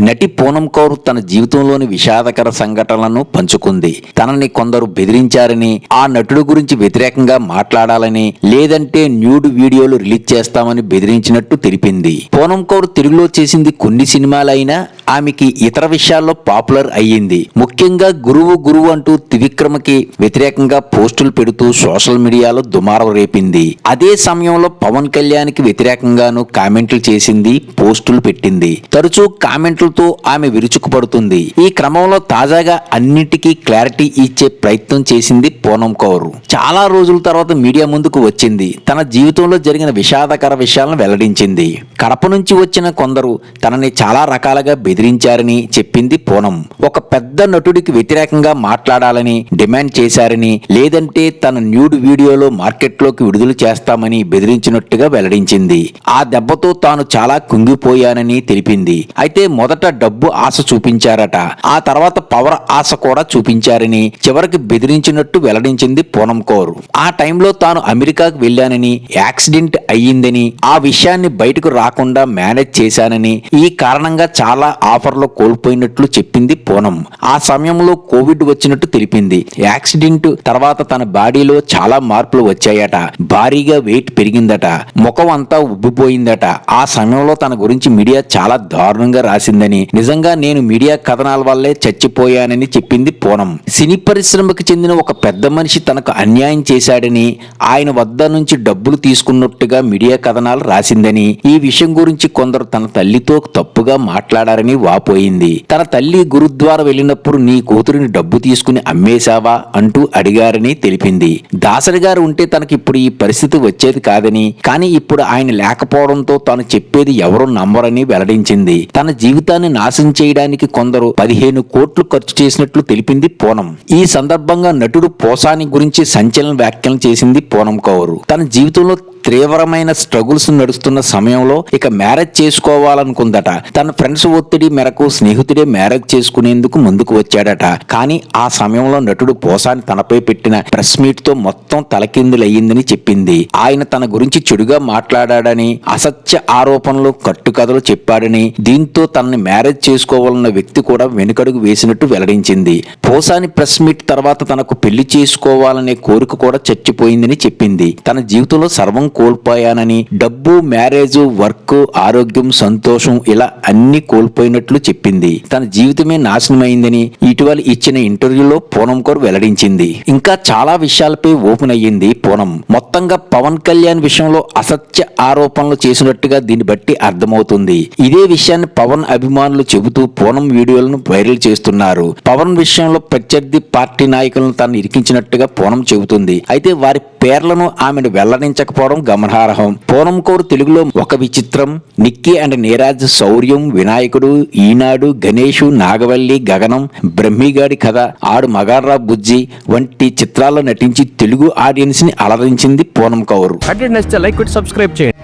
నటి పూనం కౌర్ తన జీవితంలోని విషాదకర సంఘటనలను పంచుకుంది. తనని కొందరు బెదిరించారని, ఆ నటుడు గురించి వ్యతిరేకంగా మాట్లాడాలని, లేదంటే న్యూడ్ వీడియోలు రిలీజ్ చేస్తామని బెదిరించినట్టు తెలిపింది. పూనం కౌర్ తెలుగులో చేసింది కొన్ని సినిమాలైనా ఆమెకి ఇతర విషయాల్లో పాపులర్ అయ్యింది. ముఖ్యంగా గురువు అంటూ త్రివిక్రమకి వ్యతిరేకంగా పోస్టులు పెడుతూ సోషల్ మీడియాలో దుమారం రేపింది. అదే సమయంలో పవన్ కళ్యాణ్ కి వ్యతిరేకంగాను కామెంట్లు చేసింది, పోస్టులు పెట్టింది. తరచూ కామెంట్లతో ఆమె విరుచుకుపడుతుంది. ఈ క్రమంలో తాజాగా అన్నిటికీ క్లారిటీ ఇచ్చే ప్రయత్నం చేసింది పూనం కౌర్. చాలా రోజుల తర్వాత మీడియా ముందుకు వచ్చింది. తన జీవితంలో జరిగిన విషాదకర విషయాలను వెల్లడించింది. కడప నుంచి వచ్చిన కొందరు తనని చాలా రకాలుగా బెదిరించారని చెప్పింది పూనం. ఒక పెద్ద నటుడికి వ్యతిరేకంగా మాట్లాడాలని డిమాండ్ చేశారని, లేదంటే తన న్యూడ్ వీడియోలో మార్కెట్లోకి విడుదల చేస్తామని బెదిరించినట్టుగా వెల్లడించింది. ఆ దెబ్బతో తాను చాలా కుంగిపోయానని తెలిపింది. అయితే మొదట డబ్బు ఆశ చూపించారట, ఆ తర్వాత పవర్ ఆశ కూడా చూపించారని, చివరికి బెదిరించినట్టు వెల్లడించింది పూనం కౌర్. ఆ టైంలో తాను అమెరికాకు వెళ్ళానని, యాక్సిడెంట్ అయ్యిందని, ఆ విషయాన్ని బయటకు రాకుండా మేనేజ్ చేశానని, ఈ కారణంగా చాలా ఆఫర్లు కోల్పోయినట్లు చెప్పింది పూనం. ఆ సమయంలో కోవిడ్ వచ్చినట్టు తెలిపింది. యాక్సిడెంట్ తర్వాత తన బాడీలో చాలా మార్పులు వచ్చాయట. భారీగా వెయిట్ పెరిగిందట, ముఖం అంతా ఉబ్బిపోయిందట. ఆ సమయంలో తన గురించి మీడియా చాలా దారుణంగా రాసిందని, నిజంగా నేను మీడియా కథనాల వల్లే చచ్చిపోయానని చెప్పింది పూనం. సినీ పరిశ్రమకు చెందిన ఒక పెద్ద మనిషి తనకు అన్యాయం చేశాడని, ఆయన వద్ద నుంచి డబ్బులు తీసుకున్నట్టుగా మీడియా కథనాలు రాసిందని, ఈ విషయం గురించి కొందరు తన తల్లితో తప్పుగా మాట్లాడారని వాపోయింది. తన తల్లి గురుద్వారా వెళ్ళినప్పుడు నీ కూతురిని డబ్బు తీసుకుని అమ్మేశావా అంటూ అడిగారని తెలిపింది. దాసరి గారు ఉంటే తనకి ఇప్పుడు ఈ పరిస్థితి వచ్చేది కాదని, కానీ ఇప్పుడు ఆయన లేకపోవడంతో తాను చెప్పేది ఎవరూ నమ్మరని వెల్లడించింది. తన జీవితాన్ని నాశనం చేయడానికి కొందరు 15 కోట్లు ఖర్చు చేసినట్లు తెలిపింది పూనం. ఈ సందర్భంగా నటుడు పోసాని గురించి సంచలన వ్యాఖ్యలు చేసింది పూనం కౌర్. తన జీవితంలో తీవ్రమైన స్ట్రగుల్స్ నడుస్తున్న సమయంలో ఇక మ్యారేజ్ చేసుకోవాలనుకుందట. తన ఫ్రెండ్స్ ఒత్తిడి మేరకు స్నేహితుడే మ్యారేజ్ చేసుకునేందుకు ముందుకు వచ్చాడట. కానీ ఆ సమయంలో నటుడు పోసాని తనపై పెట్టిన ప్రెస్ మీట్ తో మొత్తం తలకిందులయ్యిందని చెప్పింది. ఆయన తన గురించి చెడుగా మాట్లాడాడని, అసత్య ఆరోపణలు కట్టుకథలు చెప్పాడని, దీంతో తనని మ్యారేజ్ చేసుకోవాలన్న వ్యక్తి కూడా వెనుకడుగు వేసినట్టు వెల్లడించింది. పోసాని ప్రెస్ మీట్ తర్వాత తనకు పెళ్లి చేసుకోవాలనే కోరిక కూడా చచ్చిపోయిందని చెప్పింది. తన జీవితంలో సర్వం కోల్పోయానని, డబ్బు, మ్యారేజ్, వర్క్, ఆరోగ్యం, సంతోషం ఇలా అన్ని కోల్పోయినట్లు చెప్పింది. తన జీవితమే నాశనమైందని ఇటీవల ఇచ్చిన ఇంటర్వ్యూలో పూనం కౌర్ వెల్లడించింది. ఇంకా చాలా విషయాలపై ఓపెన్ అయ్యింది పూనం. మొత్తంగా పవన్ కళ్యాణ్ విషయంలో అసత్య ఆరోపణలు చేసినట్టుగా దీన్ని బట్టి అర్థమవుతుంది. ఇదే విషయాన్ని పవన్ అభిమానులు చెబుతూ పూనం వీడియోలను వైరల్ చేస్తున్నారు. పవన్ విషయంలో ప్రత్యర్థి పార్టీ నాయకులను తను ఇరికించినట్టుగా పూనం చెబుతుంది. అయితే వారి పేర్లను ఆమెను వెల్లడించకపోవడం గమనార్హం. పూనం కౌర్ తెలుగులో ఒక విచిత్రం, నిక్కీ అండ్ నీరాజ్, శౌర్యం, వినాయకుడు, ఈనాడు, గణేషు, నాగవల్లి, గగనం, బ్రహ్మిగాడి కథ, ఆడు మగార్రా బుజ్జి వంటి చిత్రాల్లో నటించి తెలుగు ఆడియన్స్ ని అలరించింది పూనం కౌర్. లైక్, సబ్స్క్రైబ్ చేయండి.